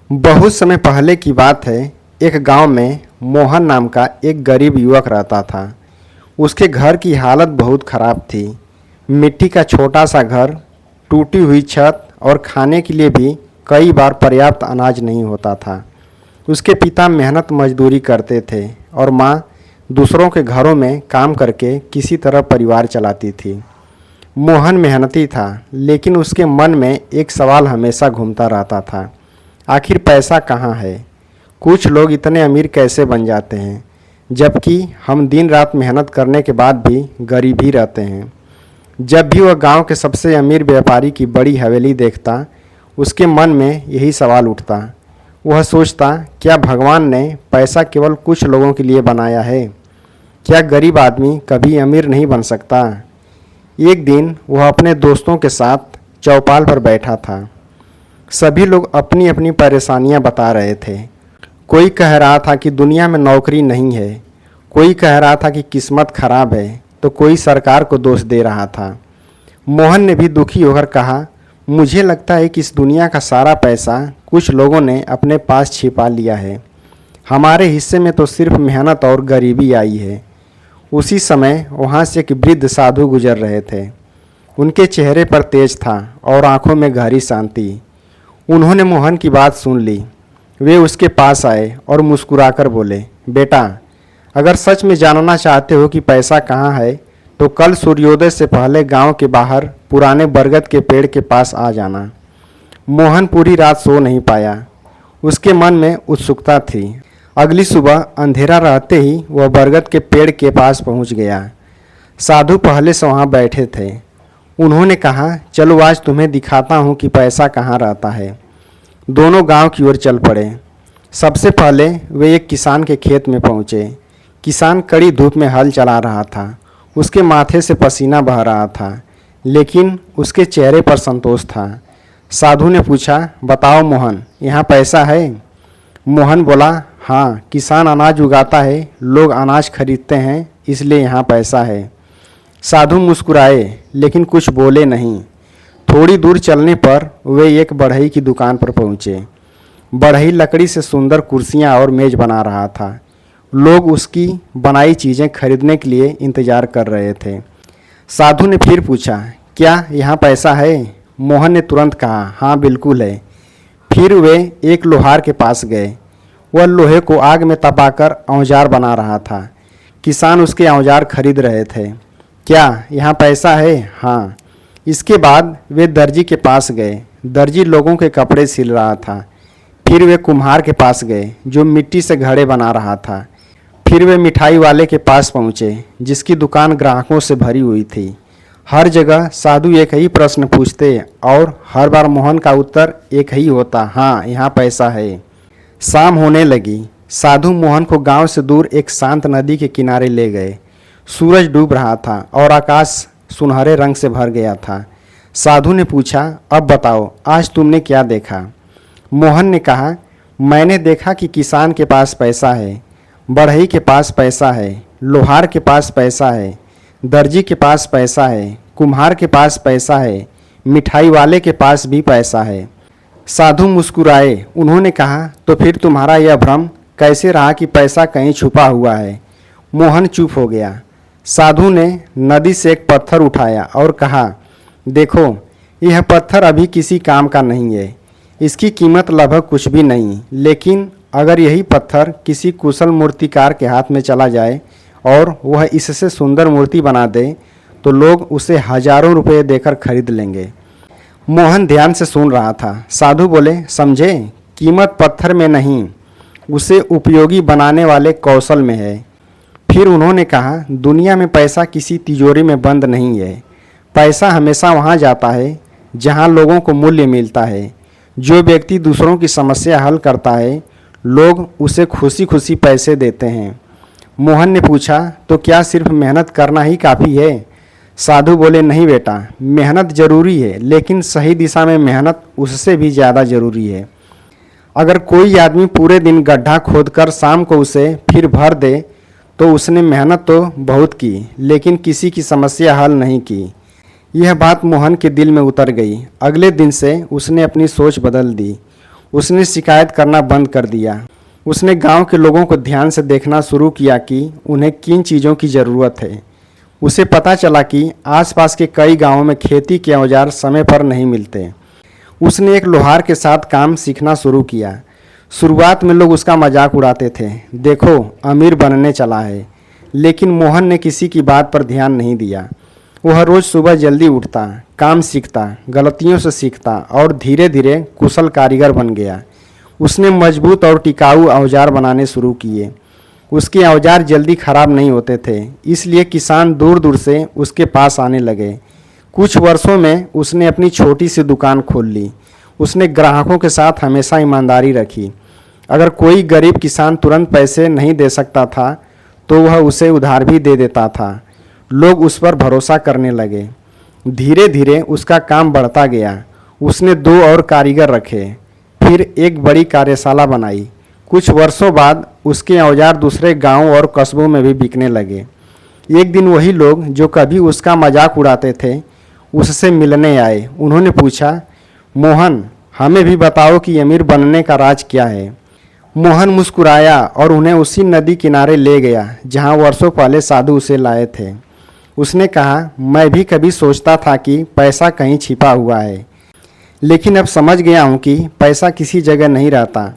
बहुत समय पहले की बात है। एक गांव में मोहन नाम का एक गरीब युवक रहता था। उसके घर की हालत बहुत खराब थी। मिट्टी का छोटा सा घर, टूटी हुई छत और खाने के लिए भी कई बार पर्याप्त अनाज नहीं होता था। उसके पिता मेहनत मजदूरी करते थे और माँ दूसरों के घरों में काम करके किसी तरह परिवार चलाती थी। मोहन मेहनती था, लेकिन उसके मन में एक सवाल हमेशा घूमता रहता था, आखिर पैसा कहाँ है? कुछ लोग इतने अमीर कैसे बन जाते हैं, जबकि हम दिन रात मेहनत करने के बाद भी गरीब ही रहते हैं। जब भी वह गांव के सबसे अमीर व्यापारी की बड़ी हवेली देखता, उसके मन में यही सवाल उठता। वह सोचता, क्या भगवान ने पैसा केवल कुछ लोगों के लिए बनाया है? क्या गरीब आदमी कभी अमीर नहीं बन सकता? एक दिन वह अपने दोस्तों के साथ चौपाल पर बैठा था। सभी लोग अपनी अपनी परेशानियां बता रहे थे। कोई कह रहा था कि दुनिया में नौकरी नहीं है, कोई कह रहा था कि किस्मत खराब है, तो कोई सरकार को दोष दे रहा था। मोहन ने भी दुखी होकर कहा, मुझे लगता है कि इस दुनिया का सारा पैसा कुछ लोगों ने अपने पास छिपा लिया है। हमारे हिस्से में तो सिर्फ मेहनत और गरीबी आई है। उसी समय वहाँ से एक वृद्ध साधु गुजर रहे थे। उनके चेहरे पर तेज था और आंखों में गहरी शांति। उन्होंने मोहन की बात सुन ली। वे उसके पास आए और मुस्कुराकर बोले, बेटा, अगर सच में जानना चाहते हो कि पैसा कहाँ है, तो कल सूर्योदय से पहले गांव के बाहर पुराने बरगद के पेड़ के पास आ जाना। मोहन पूरी रात सो नहीं पाया। उसके मन में उत्सुकता थी। अगली सुबह अंधेरा रहते ही वह बरगद के पेड़ के पास पहुंच गया। साधु पहले से वहां बैठे थे। उन्होंने कहा, चलो आज तुम्हें दिखाता हूं कि पैसा कहाँ रहता है। दोनों गांव की ओर चल पड़े। सबसे पहले वे एक किसान के खेत में पहुंचे। किसान कड़ी धूप में हल चला रहा था। उसके माथे से पसीना बह रहा था, लेकिन उसके चेहरे पर संतोष था। साधु ने पूछा, बताओ मोहन, यहाँ पैसा है? मोहन बोला, हाँ, किसान अनाज उगाता है, लोग अनाज खरीदते हैं, इसलिए यहाँ पैसा है। साधु मुस्कुराए, लेकिन कुछ बोले नहीं। थोड़ी दूर चलने पर वे एक बढ़ई की दुकान पर पहुँचे। बढ़ई लकड़ी से सुंदर कुर्सियाँ और मेज बना रहा था। लोग उसकी बनाई चीज़ें खरीदने के लिए इंतजार कर रहे थे। साधु ने फिर पूछा, क्या यहाँ पैसा है? मोहन ने तुरंत कहा, हाँ बिल्कुल है। फिर वे एक लोहार के पास गए। वह लोहे को आग में तपाकर औजार बना रहा था। किसान उसके औजार खरीद रहे थे। क्या यहाँ पैसा है? हाँ। इसके बाद वे दर्जी के पास गए। दर्जी लोगों के कपड़े सिल रहा था। फिर वे कुम्हार के पास गए, जो मिट्टी से घड़े बना रहा था। फिर वे मिठाई वाले के पास पहुँचे, जिसकी दुकान ग्राहकों से भरी हुई थी। हर जगह साधु एक ही प्रश्न पूछते और हर बार मोहन का उत्तर एक ही होता, हाँ, यहाँ पैसा है। शाम होने लगी। साधु मोहन को गांव से दूर एक शांत नदी के किनारे ले गए। सूरज डूब रहा था और आकाश सुनहरे रंग से भर गया था। साधु ने पूछा, अब बताओ, आज तुमने क्या देखा? मोहन ने कहा, मैंने देखा कि किसान के पास पैसा है, बढ़ई के पास पैसा है, लोहार के पास पैसा है, दर्जी के पास पैसा है, कुम्हार के पास पैसा है, मिठाई वाले के पास भी पैसा है। साधु मुस्कुराए। उन्होंने कहा, तो फिर तुम्हारा यह भ्रम कैसे रहा कि पैसा कहीं छुपा हुआ है? मोहन चुप हो गया। साधु ने नदी से एक पत्थर उठाया और कहा, देखो, यह पत्थर अभी किसी काम का नहीं है। इसकी कीमत लगभग कुछ भी नहीं, लेकिन अगर यही पत्थर किसी कुशल मूर्तिकार के हाथ में चला जाए और वह इससे सुंदर मूर्ति बना दे, तो लोग उसे हजारों रुपये देकर खरीद लेंगे। मोहन ध्यान से सुन रहा था। साधु बोले, समझे, कीमत पत्थर में नहीं, उसे उपयोगी बनाने वाले कौशल में है। फिर उन्होंने कहा, दुनिया में पैसा किसी तिजोरी में बंद नहीं है। पैसा हमेशा वहाँ जाता है जहाँ लोगों को मूल्य मिलता है। जो व्यक्ति दूसरों की समस्या हल करता है, लोग उसे खुशी खुशी पैसे देते हैं। मोहन ने पूछा, तो क्या सिर्फ मेहनत करना ही काफ़ी है? साधु बोले, नहीं बेटा, मेहनत ज़रूरी है, लेकिन सही दिशा में मेहनत उससे भी ज़्यादा ज़रूरी है। अगर कोई आदमी पूरे दिन गड्ढा खोदकर शाम को उसे फिर भर दे, तो उसने मेहनत तो बहुत की, लेकिन किसी की समस्या हल नहीं की। यह बात मोहन के दिल में उतर गई। अगले दिन से उसने अपनी सोच बदल दी। उसने शिकायत करना बंद कर दिया। उसने गांव के लोगों को ध्यान से देखना शुरू किया कि उन्हें किन चीज़ों की ज़रूरत है। उसे पता चला कि आसपास के कई गांवों में खेती के औजार समय पर नहीं मिलते। उसने एक लोहार के साथ काम सीखना शुरू किया। शुरुआत में लोग उसका मजाक उड़ाते थे, देखो अमीर बनने चला है। लेकिन मोहन ने किसी की बात पर ध्यान नहीं दिया। वह रोज़ सुबह जल्दी उठता, काम सीखता, गलतियों से सीखता और धीरे धीरे कुशल कारीगर बन गया। उसने मजबूत और टिकाऊ औजार बनाने शुरू किए। उसके औजार जल्दी खराब नहीं होते थे, इसलिए किसान दूर दूर से उसके पास आने लगे। कुछ वर्षों में उसने अपनी छोटी सी दुकान खोल ली। उसने ग्राहकों के साथ हमेशा ईमानदारी रखी। अगर कोई गरीब किसान तुरंत पैसे नहीं दे सकता था तो वह उसे उधार भी दे देता था। लोग उस पर भरोसा करने लगे। धीरे धीरे उसका काम बढ़ता गया। उसने 2 और कारीगर रखे, फिर एक बड़ी कार्यशाला बनाई। कुछ वर्षों बाद उसके औजार दूसरे गांवों और कस्बों में भी बिकने लगे। एक दिन वही लोग जो कभी उसका मजाक उड़ाते थे उससे मिलने आए। उन्होंने पूछा, मोहन हमें भी बताओ कि अमीर बनने का राज क्या है। मोहन मुस्कुराया और उन्हें उसी नदी किनारे ले गया जहां वर्षों पहले साधु उसे लाए थे। उसने कहा, मैं भी कभी सोचता था कि पैसा कहीं छिपा हुआ है, लेकिन अब समझ गया हूँ कि पैसा किसी जगह नहीं रहता।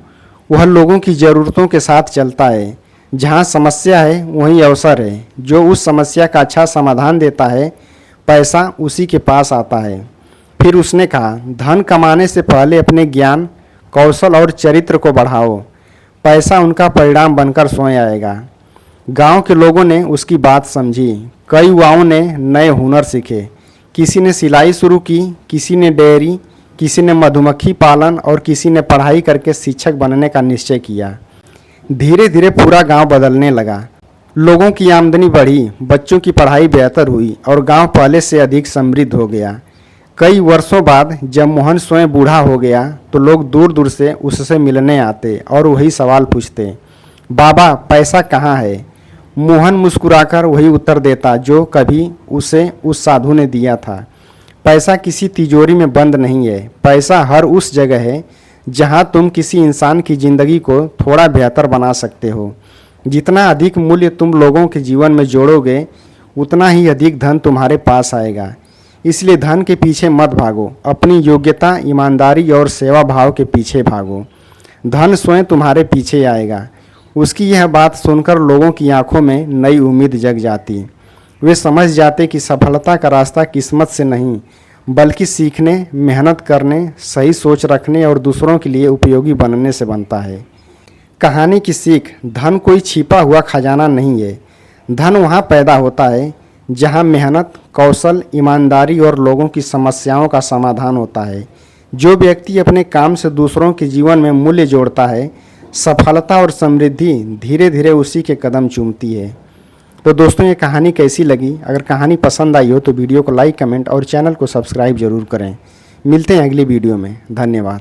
वह लोगों की ज़रूरतों के साथ चलता है। जहाँ समस्या है वहीं अवसर है। जो उस समस्या का अच्छा समाधान देता है, पैसा उसी के पास आता है। फिर उसने कहा, धन कमाने से पहले अपने ज्ञान, कौशल और चरित्र को बढ़ाओ। पैसा उनका परिणाम बनकर स्वयं आएगा। गांव के लोगों ने उसकी बात समझी। कई युवाओं ने नए हुनर सीखे। किसी ने सिलाई शुरू की, किसी ने डेयरी, किसी ने मधुमक्खी पालन और किसी ने पढ़ाई करके शिक्षक बनने का निश्चय किया। धीरे धीरे पूरा गांव बदलने लगा। लोगों की आमदनी बढ़ी, बच्चों की पढ़ाई बेहतर हुई और गांव पहले से अधिक समृद्ध हो गया। कई वर्षों बाद जब मोहन स्वयं बूढ़ा हो गया तो लोग दूर दूर से उससे मिलने आते और वही सवाल पूछते, बाबा पैसा कहाँ है। मोहन मुस्कुराकर वही उत्तर देता जो कभी उसे उस साधु ने दिया था, पैसा किसी तिजोरी में बंद नहीं है। पैसा हर उस जगह है जहां तुम किसी इंसान की ज़िंदगी को थोड़ा बेहतर बना सकते हो। जितना अधिक मूल्य तुम लोगों के जीवन में जोड़ोगे उतना ही अधिक धन तुम्हारे पास आएगा। इसलिए धन के पीछे मत भागो, अपनी योग्यता, ईमानदारी और सेवा भाव के पीछे भागो। धन स्वयं तुम्हारे पीछे आएगा। उसकी यह बात सुनकर लोगों की आंखों में नई उम्मीद जग जाती। वे समझ जाते कि सफलता का रास्ता किस्मत से नहीं बल्कि सीखने, मेहनत करने, सही सोच रखने और दूसरों के लिए उपयोगी बनने से बनता है। कहानी की सीख, धन कोई छिपा हुआ खजाना नहीं है। धन वहाँ पैदा होता है जहाँ मेहनत, कौशल, ईमानदारी और लोगों की समस्याओं का समाधान होता है। जो व्यक्ति अपने काम से दूसरों के जीवन में मूल्य जोड़ता है, सफलता और समृद्धि धीरे धीरे उसी के कदम चूमती है। तो दोस्तों, ये कहानी कैसी लगी? अगर कहानी पसंद आई हो तो वीडियो को लाइक, कमेंट और चैनल को सब्सक्राइब जरूर करें। मिलते हैं अगली वीडियो में। धन्यवाद।